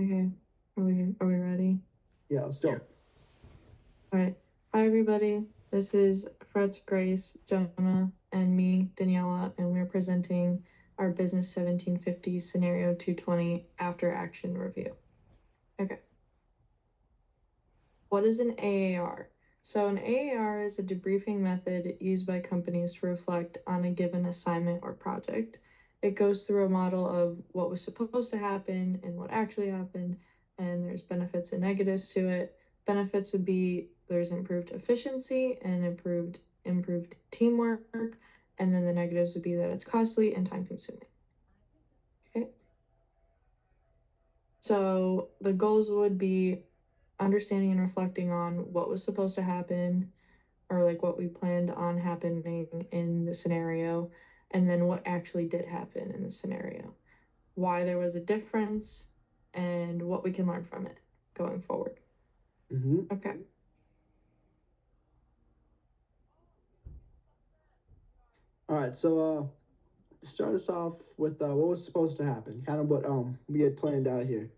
Okay. Are we ready? Yeah, let's do it. All right. Hi everybody. This is Fretz, Grace, Jonah, and me, Daniela, and we're presenting our Business 1750 Scenario 220 After Action Review. Okay. What is an AAR? So an AAR is a debriefing method used by companies to reflect on a given assignment or project. It goes through a model of what was supposed to happen and what actually happened, and there's benefits and negatives to it. Benefits would be there's improved efficiency and improved teamwork, and then the negatives would be that it's costly and time consuming. Okay. So the goals would be understanding and reflecting on what was supposed to happen, or like what we planned on happening in the scenario, and then what actually did happen in the scenario, why there was a difference, and what we can learn from it going forward. Okay. All right, so start us off with what was supposed to happen, kind of what we had planned out here.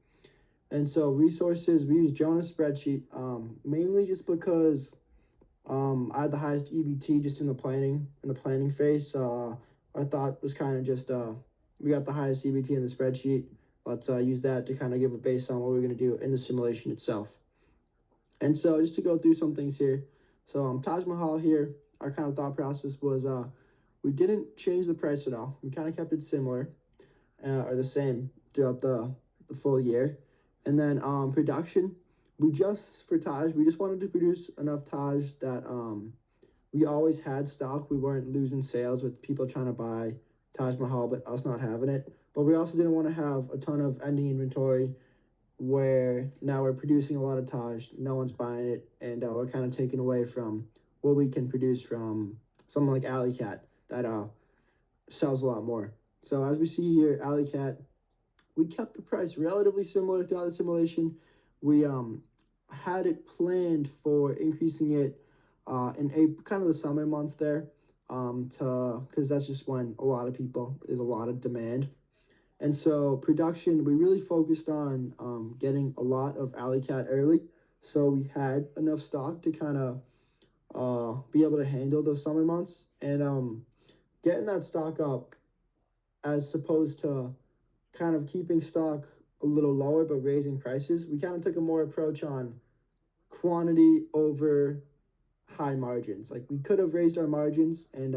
And so resources, we used Jonah's spreadsheet, mainly just because I had the highest EBT just in the planning phase. I thought was kind of just we got the highest EBT in the spreadsheet. Let's use that to kind of give a base on what we're going to do in the simulation itself. And so just to go through some things here. So Taj Mahal here, our kind of thought process was we didn't change the price at all. We kind of kept it similar or the same throughout the full year. And then production, we just wanted to produce enough Taj that we always had stock. We weren't losing sales with people trying to buy Taj Mahal, but us not having it. But we also didn't want to have a ton of ending inventory where now we're producing a lot of Taj, no one's buying it, and we're kind of taking away from what we can produce from someone like Alley Cat that sells a lot more. So as we see here, Alley Cat, we kept the price relatively similar throughout the simulation. We had it planned for increasing it in kind of the summer months there, because that's just when there's a lot of demand. And so production, we really focused on getting a lot of Alley Cat early, so we had enough stock to kind of be able to handle those summer months. And getting that stock up, as opposed to kind of keeping stock a little lower but raising prices, we kind of took a more approach on quantity over high margins. Like we could have raised our margins and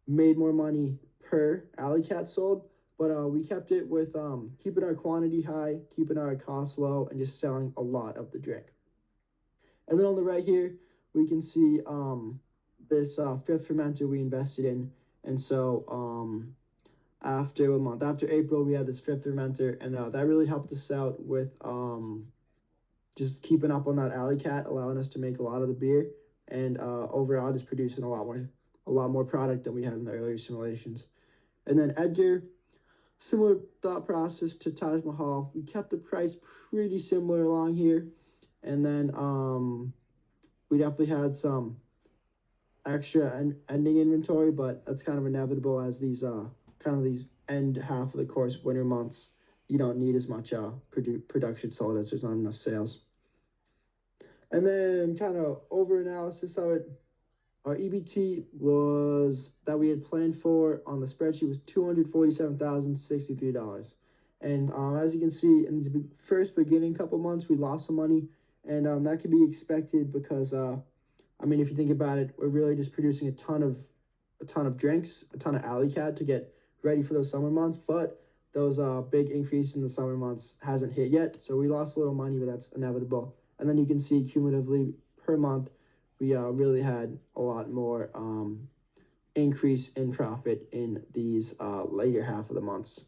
made more money per Alley Cat sold, but we kept it with keeping our quantity high, keeping our costs low, and just selling a lot of the drink. And then on the right here, we can see this fifth fermenter we invested in. And so after a month, after April, we had this fifth fermenter, and that really helped us out with just keeping up on that Alley Cat, allowing us to make a lot of the beer, and overall just producing a lot more product than we had in the earlier simulations. And then Edgar, similar thought process to Taj Mahal. We kept the price pretty similar along here. And then we definitely had some extra ending inventory, but that's kind of inevitable as these end half of the course winter months, you don't need as much production sold as there's not enough sales. And then kind of over analysis of it, our EBT was that we had planned for on the spreadsheet was $247,063. And as you can see, in these first beginning couple months, we lost some money, and that could be expected because, if you think about it, we're really just producing a ton of drinks, a ton of Alley Cat to get ready for those summer months. But those big increase in the summer months hasn't hit yet, so we lost a little money, but that's inevitable. And then you can see cumulatively per month, we really had a lot more increase in profit in these later half of the months.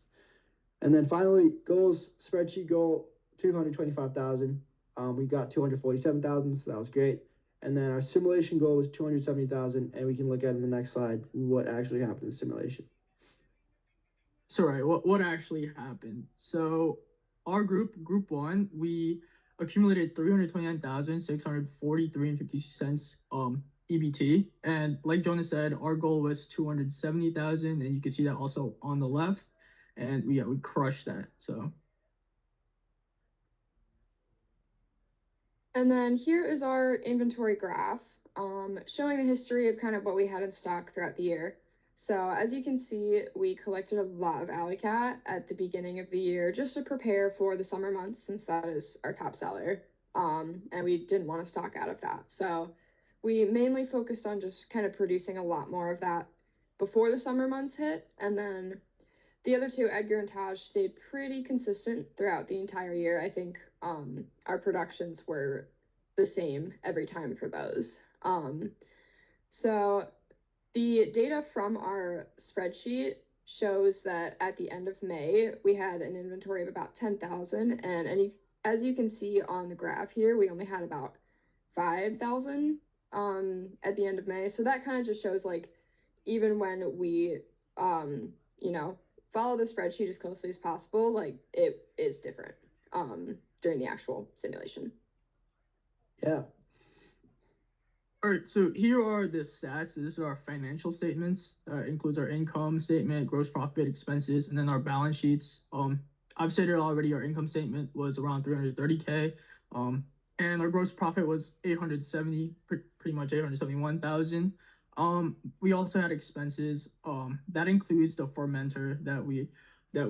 And then finally, goals, spreadsheet goal, 225,000. We got 247,000, so that was great. And then our simulation goal was 270,000, and we can look at in the next slide what actually happened in the simulation. So right, what actually happened? So our group one, we accumulated 329,643.50 EBT, and like Jonah said, our goal was 270,000, and you can see that also on the left, and we crushed that. So And then here is our inventory graph, showing the history of kind of what we had in stock throughout the year. So as you can see, we collected a lot of Alley Cat at the beginning of the year just to prepare for the summer months, since that is our top seller. And we didn't want to stock out of that. So we mainly focused on just kind of producing a lot more of that before the summer months hit. And then the other two, Edgar and Taj, stayed pretty consistent throughout the entire year. I think our productions were the same every time for those. So the data from our spreadsheet shows that at the end of May, we had an inventory of about 10,000. And as you can see on the graph here, we only had about 5,000 at the end of May. So that kind of just shows, like, even when we, follow the spreadsheet as closely as possible, like, it is different during the actual simulation. Yeah. All right, so here are the stats. This is our financial statements. Includes our income statement, gross profit, expenses, and then our balance sheets. I've stated already our income statement was around 330K. And our gross profit was 870, pretty much 871,000. We also had expenses. That includes the fermenter that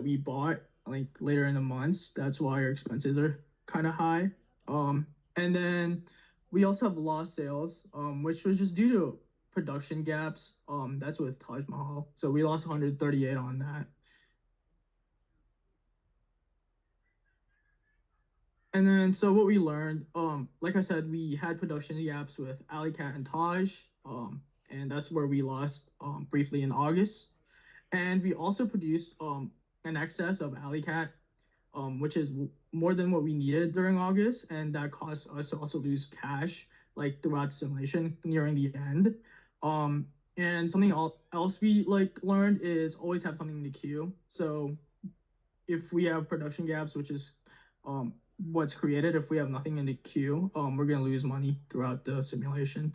we bought like later in the months. That's why our expenses are kind of high. And then we also have lost sales, which was just due to production gaps. That's with Taj Mahal. So we lost 138 on that. And then, so what we learned, like I said, we had production gaps with Alley Cat and Taj, and that's where we lost briefly in August. And we also produced an excess of Alley Cat, which is more than what we needed during August, and that caused us to also lose cash like throughout the simulation nearing the end. And something else we like learned is always have something in the queue. So if we have production gaps, which is what's created, if we have nothing in the queue, we're gonna lose money throughout the simulation.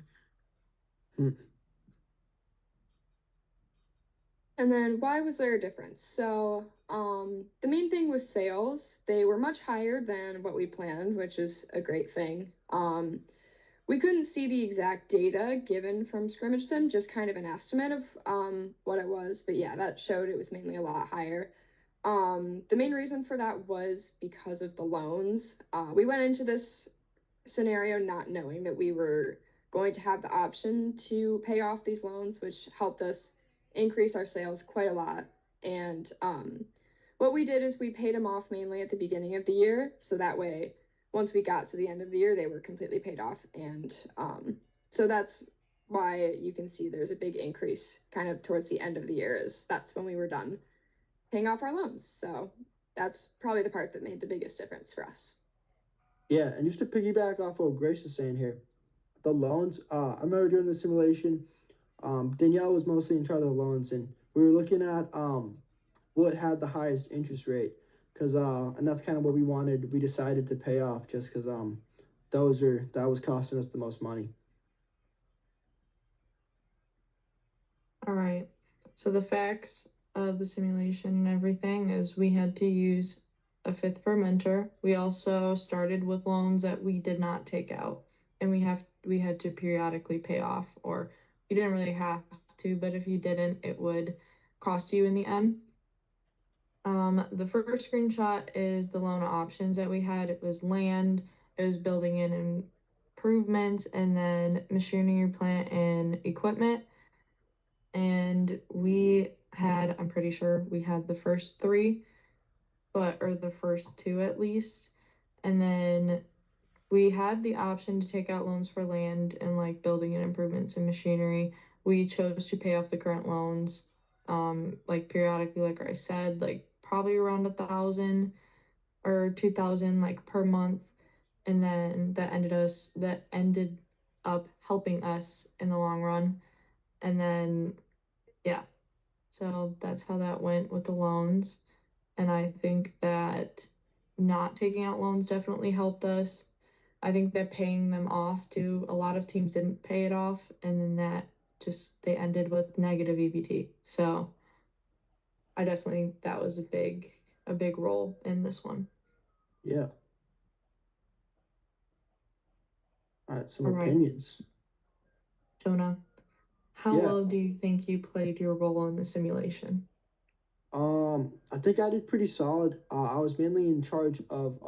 And then why was there a difference? So the main thing was sales. They were much higher than what we planned, which is a great thing. We couldn't see the exact data given from Scrimmage Sim, just kind of an estimate of what it was. But yeah, that showed it was mainly a lot higher. The main reason for that was because of the loans. We went into this scenario not knowing that we were going to have the option to pay off these loans, which helped us increase our sales quite a lot. And what we did is we paid them off mainly at the beginning of the year, so that way once we got to the end of the year, they were completely paid off. And so that's why you can see there's a big increase kind of towards the end of the year, is that's when we were done paying off our loans. So that's probably the part that made the biggest difference for us. Yeah, and just to piggyback off what Grace is saying here, the loans, I remember during the simulation, Danielle was mostly in charge of the loans, and we were looking at what had the highest interest rate, because and that's kind of what we wanted. We decided to pay off just because that was costing us the most money. All right. So the facts of the simulation and everything is we had to use a fifth fermenter. We also started with loans that we did not take out, and we had to periodically pay off, or you didn't really have to, but if you didn't, it would cost you in the end. The first screenshot is the loan options that we had. It was land, it was building in improvements, and then machinery, plant, and equipment. And we had, I'm pretty sure we had the first three, or the first two at least. And then we had the option to take out loans for land and like building and improvements and machinery. We chose to pay off the current loans, like periodically, like I said, like probably around 1,000 or 2,000 like per month. And then that ended up helping us in the long run. And then yeah, so that's how that went with the loans. And I think that not taking out loans definitely helped us. I think that paying them off too, a lot of teams didn't pay it off, and then they ended with negative EBT. So I definitely think that was a big role in this one. Yeah. right, some All right. opinions. Jonah, how Yeah. well do you think you played your role in the simulation? I think I did pretty solid. I was mainly in charge of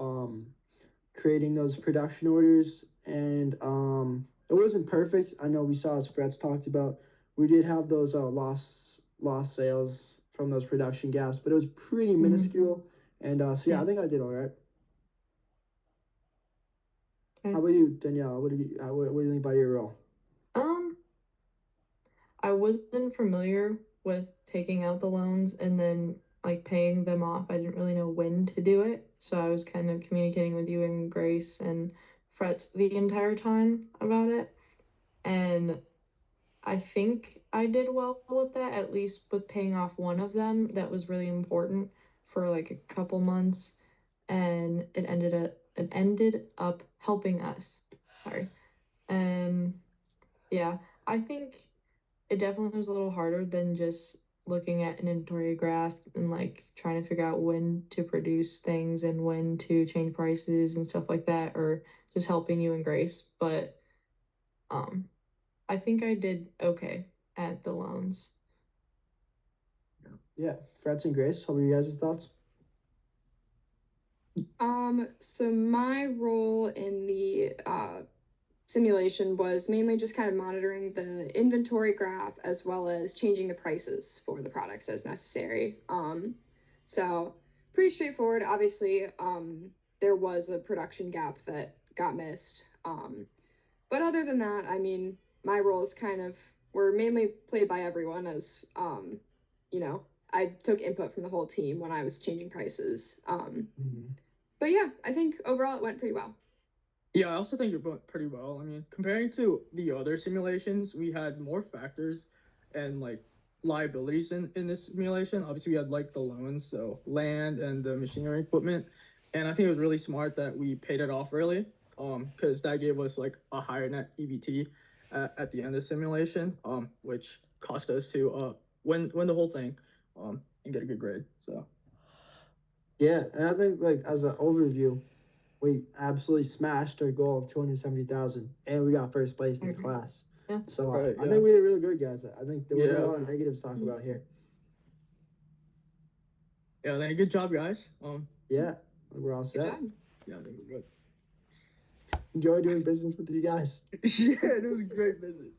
creating those production orders, and it wasn't perfect. I know we saw, as Fred's talked about, we did have those lost sales from those production gaps, but it was pretty minuscule. And so yeah, I think I did all right. Okay. How about you, Danielle? What do you think about your role? I wasn't familiar with taking out the loans and then like paying them off. I didn't really know when to do it, so I was kind of communicating with you and Grace and Fretz the entire time about it. And I think I did well with that, at least with paying off one of them that was really important for like a couple months, and it ended up helping us. Sorry. And yeah, I think it definitely was a little harder than just looking at an inventory graph and like trying to figure out when to produce things and when to change prices and stuff like that, or just helping you and Grace. But I think I did okay at the loans. Yeah, Fred's and Grace, what were you guys' thoughts? So my role in the simulation was mainly just kind of monitoring the inventory graph as well as changing the prices for the products as necessary. So pretty straightforward. Obviously, there was a production gap that got missed. But other than that, I mean, my roles were mainly played by everyone as, you know, I took input from the whole team when I was changing prices. But yeah, I think overall it went pretty well. Yeah, I also think it went pretty well. I mean, comparing to the other simulations, we had more factors and like liabilities in this simulation. Obviously, we had like the loans, so land and the machinery equipment. And I think it was really smart that we paid it off early, because that gave us like a higher net EBT at the end of the simulation, which cost us to win the whole thing, and get a good grade. So Yeah, and I think like as an overview, we absolutely smashed our goal of 270,000, and we got first place in the class. Yeah. So Right, I think we did really good, guys. I think there wasn't Yeah. a lot of negatives to talk about here. yeah, then good job, guys. Yeah, we're all Good set. job. Yeah, I think we're good. Enjoy doing business with you guys. Yeah, it was great business.